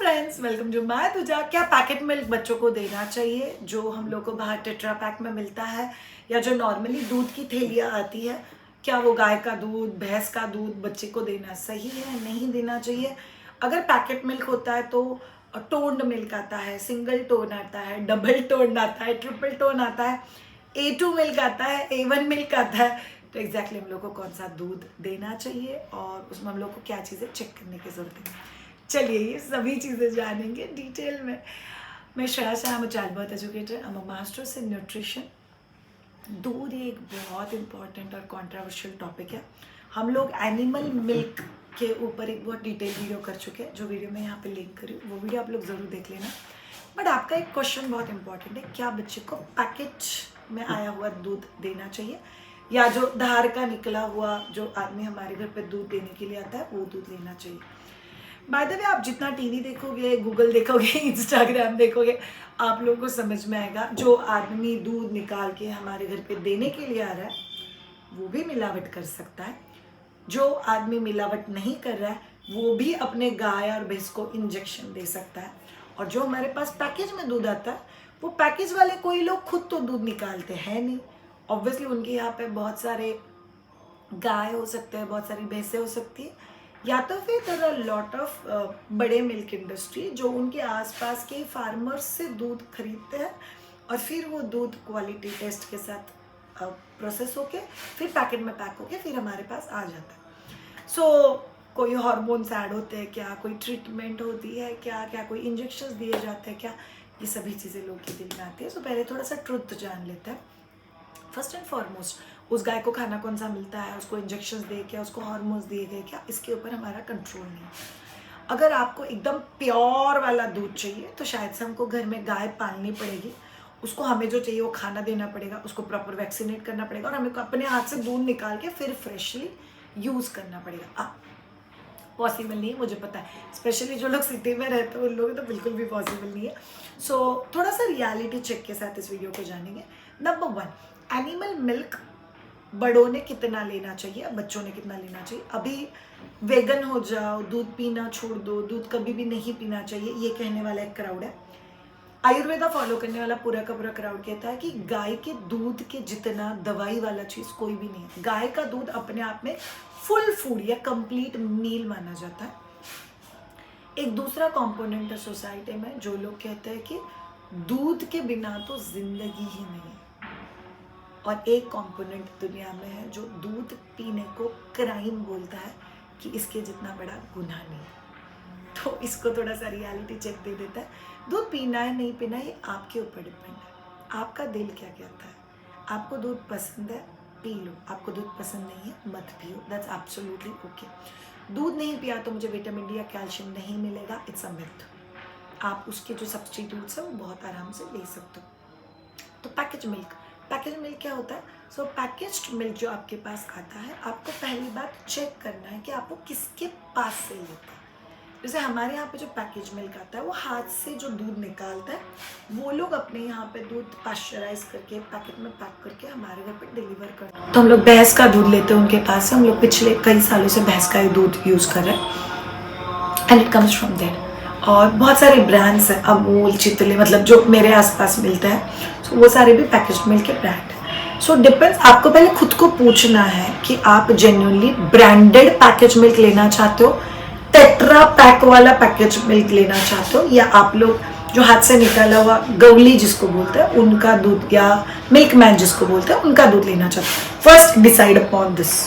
Friends, welcome to my तुझा। क्या packet milk बच्चों को देना चाहिए जो हम लोग को बाहर टेट्रा पैक में मिलता है, या जो नॉर्मली दूध की थैलियाँ आती है? क्या वो गाय का दूध, भैंस का दूध बच्चे को देना सही है, नहीं देना चाहिए? अगर पैकेट मिल्क होता है तो टोन्ड मिल्क आता है, सिंगल टोन आता है, डबल टोन आता है, ट्रिपल टोन आता है, A2 मिल्क आता है, A1 मिल्क आता है। तो एग्जैक्टली हम लोग को कौन सा दूध देना चाहिए और उसमें हम लोग को क्या चीज़ें चेक करने की ज़रूरत है, चलिए ये सभी चीज़ें जानेंगे डिटेल में। मैं Shreya Shah, I'm a childbirth educator, I'm a master's in nutrition। दूध एक बहुत इम्पॉर्टेंट और कॉन्ट्रोवर्शियल टॉपिक है। हम लोग एनिमल मिल्क के ऊपर एक बहुत डिटेल वीडियो कर चुके हैं, जो वीडियो मैं यहाँ पे लिंक करी हूँ, वो वीडियो आप लोग ज़रूर देख लेना। बट आपका एक क्वेश्चन बहुत इंपॉर्टेंट है, क्या बच्चे को पैकेट में आया हुआ दूध देना चाहिए, या जो धार का निकला हुआ जो आदमी हमारे घर पे दूध देने के लिए आता है वो दूध लेना चाहिए? बाय द वे, आप जितना टीवी देखोगे, गूगल देखोगे, इंस्टाग्राम देखोगे, आप लोगों को समझ में आएगा जो आदमी दूध निकाल के हमारे घर पे देने के लिए आ रहा है वो भी मिलावट कर सकता है। जो आदमी मिलावट नहीं कर रहा है वो भी अपने गाय और भैंस को इंजेक्शन दे सकता है। और जो हमारे पास पैकेज में दूध आता है, वो पैकेज वाले कोई लोग खुद तो दूध निकालते हैं नहीं। ऑब्वियसली उनके यहाँ पे बहुत सारे गाय हो सकते हैं, बहुत सारी भैंसें हो सकती है, या तो फिर देयर आर लॉट ऑफ बड़े मिल्क इंडस्ट्री जो उनके आसपास के फार्मर्स से दूध खरीदते हैं और फिर वो दूध क्वालिटी टेस्ट के साथ प्रोसेस होके फिर पैकेट में पैक होके फिर हमारे पास आ जाता है। सो कोई हार्मोन्स ऐड होते हैं क्या, कोई ट्रीटमेंट होती है क्या, क्या कोई इंजेक्शंस दिए जाते हैं क्या, ये सभी चीज़ें लोग के दिल में आती है। सो पहले थोड़ा सा ट्रुथ जान लेते हैं। फर्स्ट एंड फॉरमोस्ट, उस गाय को खाना कौन सा मिलता है, उसको इंजेक्शंस दे क्या, उसको हार्मोन्स दिए गए क्या, इसके ऊपर हमारा कंट्रोल नहीं है। अगर आपको एकदम प्योर वाला दूध चाहिए तो शायद से हमको घर में गाय पालनी पड़ेगी, उसको हमें जो चाहिए वो खाना देना पड़ेगा, उसको प्रॉपर वैक्सीनेट करना पड़ेगा और हमें अपने हाथ से दूध निकाल के फिर फ्रेशली यूज़ करना पड़ेगा। पॉसिबल नहीं है, मुझे पता है, स्पेशली जो लोग सिटी में रहते हैं उन लोग तो बिल्कुल भी पॉसिबल नहीं है। सो थोड़ा सा रियलिटी चेक के साथ इस वीडियो को जानेंगे। नंबर 1, एनिमल मिल्क बड़ों ने कितना लेना चाहिए, बच्चों ने कितना लेना चाहिए। अभी वेगन हो जाओ, दूध पीना छोड़ दो, दूध कभी भी नहीं पीना चाहिए, ये कहने वाला एक क्राउड है। आयुर्वेदा फॉलो करने वाला पूरा का पूरा क्राउड कहता है कि गाय के दूध के जितना दवाई वाला चीज़ कोई भी नहीं है। गाय का दूध अपने आप में फुल फूड या कंप्लीट मील माना जाता है। एक दूसरा कंपोनेंट है सोसाइटी में, जो लोग कहते हैं कि दूध के बिना तो जिंदगी ही नहीं है। और एक कंपोनेंट दुनिया में है जो दूध पीने को क्राइम बोलता है कि इसके जितना बड़ा गुनाह नहीं है। तो इसको थोड़ा सा रियलिटी चेक दे देता है। दूध पीना है नहीं पीना है ये आपके ऊपर डिपेंड है। आपका दिल क्या कहता है? आपको दूध पसंद है, पी लो। आपको दूध पसंद नहीं है, मत पियो, दैट्स एब्सोल्युटली ओके। दूध नहीं पिया तो मुझे विटामिन डी या कैल्शियम नहीं मिलेगा, इट्स अ मिथ। आप उसके जो सब्सटीट्यूट्स हैं वो बहुत आराम से ले सकते हो। तो पैकेज मिल्क क्या होता है? सो पैकेज्ड मिल्क जो आपके पास आता है, आपको पहली बात चेक करना है कि आपको किसके पास से लेता है। जैसे हमारे यहाँ पे जो पैकेज मिल्क आता है वो हाथ से जो दूध निकालता है, वो लोग अपने यहाँ पे दूध पाश्चराइज करके पैकेट में पैक करके हमारे घर पे डिलीवर करते हैं। तो हम लोग भैंस का दूध लेते हैं उनके पास से। हम लोग पिछले कई सालों से भैंस का ही दूध यूज़ कर रहे हैं and it comes from there. और बहुत सारे ब्रांड्स हैं, अमूल, चितले, मतलब जो मेरे आसपास मिलता है, सो वो सारे भी पैकेज मिल्क के ब्रांड है। सो डिपेंड्स, आपको पहले खुद को पूछना है कि आप जेन्युइनली ब्रांडेड पैकेज मिल्क लेना चाहते हो, टेट्रा पैक वाला पैकेज मिल्क लेना चाहते हो, या आप लोग जो हाथ से निकाला हुआ गवली जिसको बोलते हैं उनका दूध, या मिल्क मैन जिसको बोलते हैं उनका दूध लेना चाहते हो। First decide upon this.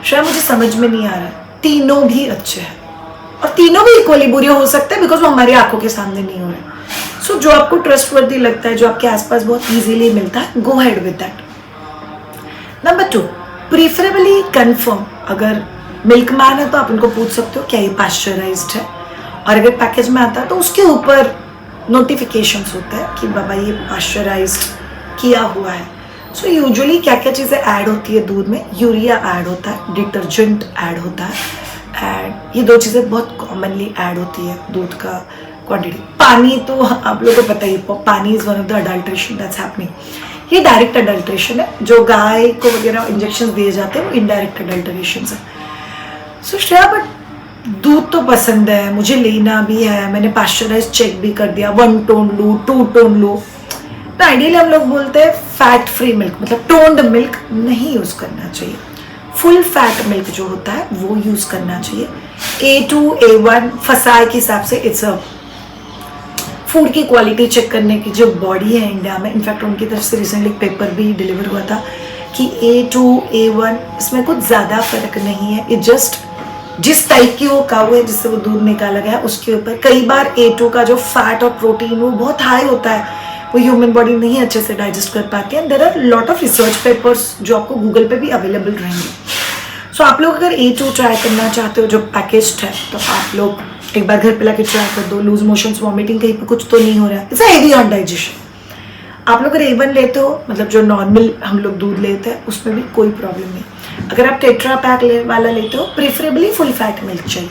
शायद मुझे समझ में नहीं आ रहा, तीनों भी अच्छे हैं और तीनों भी इक्वली बुरे हो सकते हैं बिकॉज वो हमारी आंखों के सामने नहीं हो रहे। सो जो आपको ट्रस्टवर्दी लगता है, जो आपके आसपास बहुत इजीली मिलता है, go head with that. Number 2, preferably confirm. अगर मिल्क मैन है तो आप उनको पूछ सकते हो क्या ये पाश्चराइज्ड है, और अगर पैकेज में आता है तो उसके ऊपर नोटिफिकेशंस होता है कि बाबा ये पाश्चराइज्ड किया हुआ है। सो यूजुअली क्या क्या चीज़ें ऐड होती है दूध में? यूरिया ऐड होता है, डिटर्जेंट ऐड होता है, एंड ये 2 चीज़ें बहुत कॉमनली ऐड होती है दूध का क्वांटिटी। पानी तो आप लोगों को पता ही, पानी is one of the adulteration that's happening. ये डायरेक्ट अडल्ट्रेशन है, जो गाय को वगैरह इंजेक्शन दिए जाते हैं वो इनडायरेक्ट अडल्ट्रेशन है। सो श्रेया, बट दूध तो पसंद है, मुझे लेना भी है, मैंने पास्चराइज चेक भी कर दिया, 1 टोन लूँ 2 टोन लूँ। तो आइडियली हम लोग बोलते हैं फैट फ्री मिल्क, मतलब टोन्ड मिल्क नहीं यूज़ करना चाहिए। फुल फैट मिल्क जो होता है वो यूज़ करना चाहिए। A2 A1 फसाई के हिसाब से इट्स अ फूड की क्वालिटी चेक करने की जो बॉडी है इंडिया में, इनफैक्ट उनकी तरफ से रिसेंटली पेपर भी डिलीवर हुआ था कि A2 A1 इसमें कुछ ज़्यादा फर्क नहीं है। ये जस्ट जिस टाइप की वो काऊ है जिससे वो दूध निकाला गया उसके ऊपर। कई बार A2 का जो फैट और प्रोटीन वो बहुत हाई होता है, वो ह्यूमन बॉडी नहीं अच्छे से डाइजेस्ट कर पाती है। There are lot of research papers जो आपको गूगल पे भी अवेलेबल रहेंगे। सो आप लोग अगर A2 ट्राई करना चाहते हो जो पैकेज्ड है, तो आप लोग एक बार घर पे लाके ट्राई कर दो। लूज मोशंस, वॉमिटिंग कहीं पे कुछ तो नहीं हो रहा है, इट्स हेवी ऑन डाइजेशन। आप लोग अगर A1 लेते हो, मतलब जो नॉर्मल हम लोग दूध लेते हैं, उसमें भी कोई प्रॉब्लम नहीं। अगर आप टेट्रा पैक वाला लेते हो, प्रेफरेबली फुल फैट मिल्क चाहिए।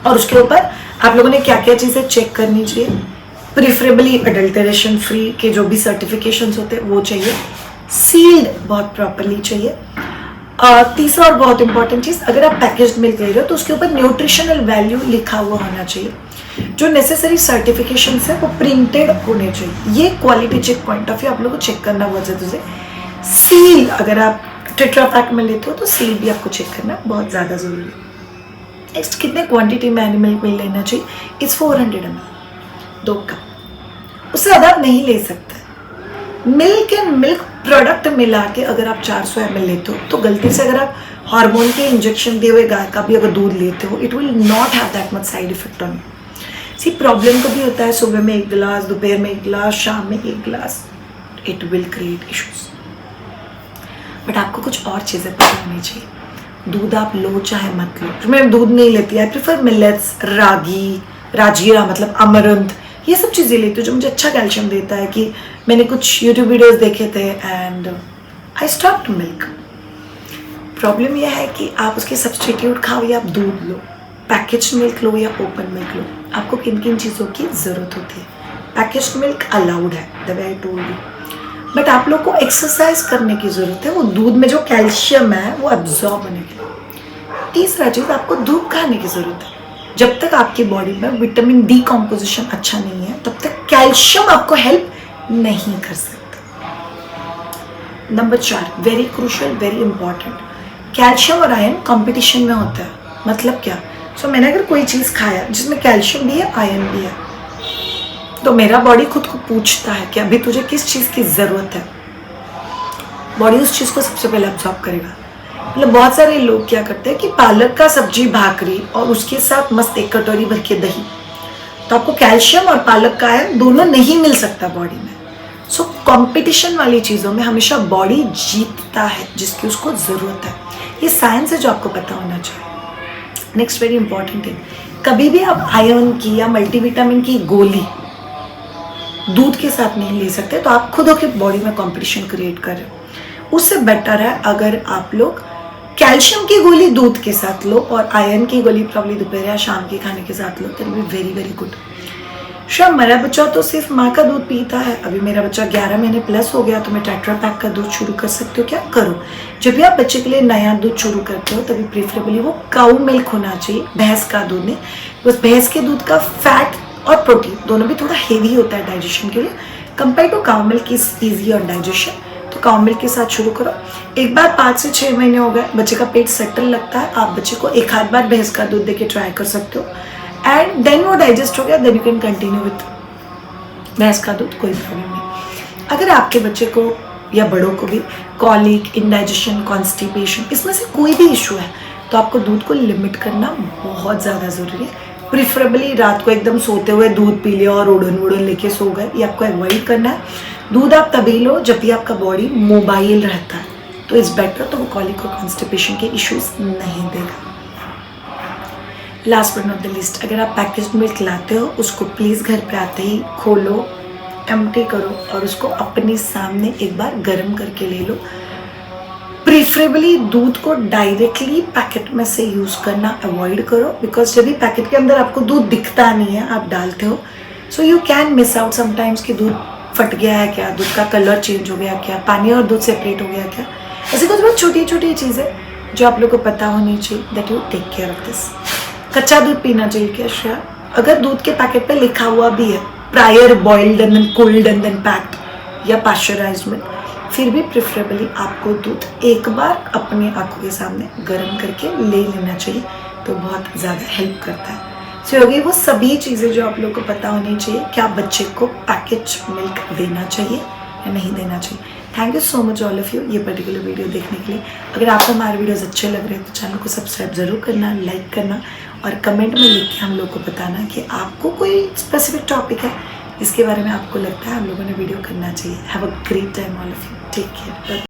और उसके ऊपर आप लोगों ने क्या क्या चीज़ें चेक करनी चाहिए, प्रेफरेबली अडल्टरेशन फ्री के जो भी सर्टिफिकेशंस होते हैं वो चाहिए, सील्ड बहुत प्रॉपरली चाहिए। तीसरा और बहुत इंपॉर्टेंट चीज़, अगर आप पैकेज्ड मिल्क ले रहे हो तो उसके ऊपर न्यूट्रिशनल वैल्यू लिखा हुआ होना चाहिए। जो नेसेसरी सर्टिफिकेशन है वो प्रिंटेड होने चाहिए। ये quality check point of view आप लोग को चेक करना बहुत ज़रूरी है। सील, अगर आप टेट्रा पैक में लेते हो तो सील भी आपको चेक करना बहुत ज़्यादा ज़रूरी है। नेक्स्ट, कितने क्वांटिटी में एनिमल मिल्क लेना चाहिए, इट्स 400 ml, 2 कप, उससे ज़्यादा आप नहीं ले सकते। मिल्क एंड मिल्क प्रोडक्ट मिला के अगर आप 400 ml लेते हो तो गलती से अगर आप हार्मोन के इंजेक्शन दिए हुए गाय का भी अगर दूध लेते हो, it will not have that much side effect on you. See, problem को भी होता है सुबह में 1 गिलास, दोपहर में 1 गिलास, शाम में 1 गिलास, it will create issues. But आपको कुछ और चीज़ें पता होनी चाहिए। दूध आप लो चाहे मत लो, मैं दूध नहीं लेती, आई प्रेफर मिलेट्स, रागी, राजीरा मतलब अमरंथ, ये सब चीज़ें लेती हूँ जो मुझे अच्छा कैल्शियम देता है। कि मैंने कुछ यूट्यूब वीडियोस देखे थे and I stopped milk. Problem यह है कि आप उसके सब्सटीट्यूट खाओ या आप दूध लो, पैकेज्ड मिल्क लो या ओपन मिल्क लो, आपको किन किन चीज़ों की ज़रूरत होती है। पैकेज्ड मिल्क अलाउड है, the way I told you, but आप लोग को एक्सरसाइज करने की ज़रूरत है, वो दूध में जो कैल्शियम है वो एब्जॉर्ब होने के लिए। तीसरा चीज़, आपको धूप खाने की ज़रूरत है। जब तक आपकी बॉडी में विटामिन डी कॉम्पोजिशन अच्छा नहीं है तब तक कैल्शियम आपको हेल्प नहीं कर सकता। Number 4, very crucial, very important, calcium और आयरन कंपटीशन में होता है। मतलब क्या? मैंने अगर कोई चीज़ खाया जिसमें कैल्शियम भी है, आयरन भी है, तो मेरा बॉडी खुद को पूछता है कि अभी तुझे किस चीज़ की ज़रूरत है। बॉडी उस चीज़ को सबसे पहले अब्जॉर्ब करेगा। मतलब बहुत सारे लोग क्या करते हैं कि पालक का सब्जी भाकरी और उसके साथ मस्त 1 कटोरी भर के दही, तो आपको कैल्शियम और पालक का आयरन दोनों नहीं मिल सकता बॉडी में। सो कंपटीशन वाली चीज़ों में हमेशा बॉडी जीतता है जिसकी उसको ज़रूरत है। ये साइंस है जो आपको पता होना चाहिए। नेक्स्ट, वेरी इंपॉर्टेंट थिंग, कभी भी आप आयरन की या मल्टीविटामिन की गोली दूध के साथ नहीं ले सकते, तो आप खुद होकर बॉडी में कंपटीशन क्रिएट कर रहे हो। उससे बेटर है अगर आप लोग कैल्शियम की गोली दूध के साथ लो और आयरन की गोली प्रॉब्ली दोपहर या शाम के खाने के साथ लो, तो be very very good. Sure, मेरा बच्चा तो सिर्फ माँ का दूध पीता है, अभी मेरा बच्चा 11 महीने प्लस हो गया तो मैं टेट्रा पैक का दूध शुरू कर सकती हूँ क्या? करो। जब भी आप बच्चे के लिए नया दूध शुरू करते हो तभी प्रेफरेबली वो काऊ मिल्क होना चाहिए, भैंस का दूध नहीं। बस भैंस के दूध का फैट और प्रोटीन दोनों भी थोड़ा हेवी होता है डाइजेशन के लिए, compare to cow milk is easy on digestion. तो काऊ मिल्क के साथ शुरू करो। एक बार 5 से 6 महीने हो गए, बच्चे का पेट सेटल लगता है, आप बच्चे को एक आध बार भैंस का दूध देके ट्राई कर सकते हो एंड देन वो डाइजेस्ट हो गया, then you can continue with भैंस का दूध, कोई प्रॉब्लम नहीं। अगर आपके बच्चे को या बड़ों को भी कॉलिक, इंडाइजेशन, कॉन्स्टिपेशन, इसमें से कोई भी इशू है तो आपको दूध को लिमिट करना बहुत ज़्यादा ज़रूरी है। प्रिफरेबली रात को एकदम सोते हुए दूध पी लिया और उड़न उड़न लेके सो गए, ये आपको अवॉइड करना है। दूध आप तभी लो जब भी आपका बॉडी मोबाइल रहता है, तो इट्स बेटर, तो वो कॉलिक और कॉन्स्टिपेशन के इश्यूज नहीं देगा। Last but not the list, अगर आप पैकेज्ड मिल्क लाते हो उसको प्लीज़ घर पे आते ही खोलो, एम्प्टी करो और उसको अपने सामने एक बार गर्म करके ले लो। प्रीफरेबली दूध को डायरेक्टली पैकेट में से यूज़ करना अवॉइड करो, बिकॉज जब भी पैकेट के अंदर आपको दूध दिखता नहीं है, आप डालते हो, so you can miss out sometimes कि दूध फट गया है क्या, दूध का कलर चेंज हो गया क्या, पानी और दूध सेपरेट हो गया क्या। ऐसे कुछ बहुत छोटी छोटी चीज़ें जो आप लोग को पता होनी चाहिए, that you take care of this. कच्चा दूध पीना चाहिए क्या श्रेया? अगर दूध के पैकेट पे लिखा हुआ भी है prior boiled and then cold and then packed या पाश्चराइज्ड मिल्क, फिर भी प्रेफरेबली आपको दूध एक बार अपनी आंखों के सामने गर्म करके ले लेना चाहिए, तो बहुत ज़्यादा हेल्प करता है। सो होगी वो सभी चीज़ें जो आप लोग को पता होनी चाहिए, क्या बच्चे को पैकेज मिल्क देना चाहिए या नहीं देना चाहिए। Thank you so much all of you ये पर्टिकुलर वीडियो देखने के लिए। अगर आपको हमारे वीडियोस अच्छे लग रहे हैं तो चैनल को सब्सक्राइब ज़रूर करना, लाइक करना और कमेंट में लिख के हम लोग को बताना कि आपको कोई स्पेसिफिक टॉपिक है जिसके बारे में आपको लगता है हम लोगों ने वीडियो करना चाहिए। Have a great time all of you, take care.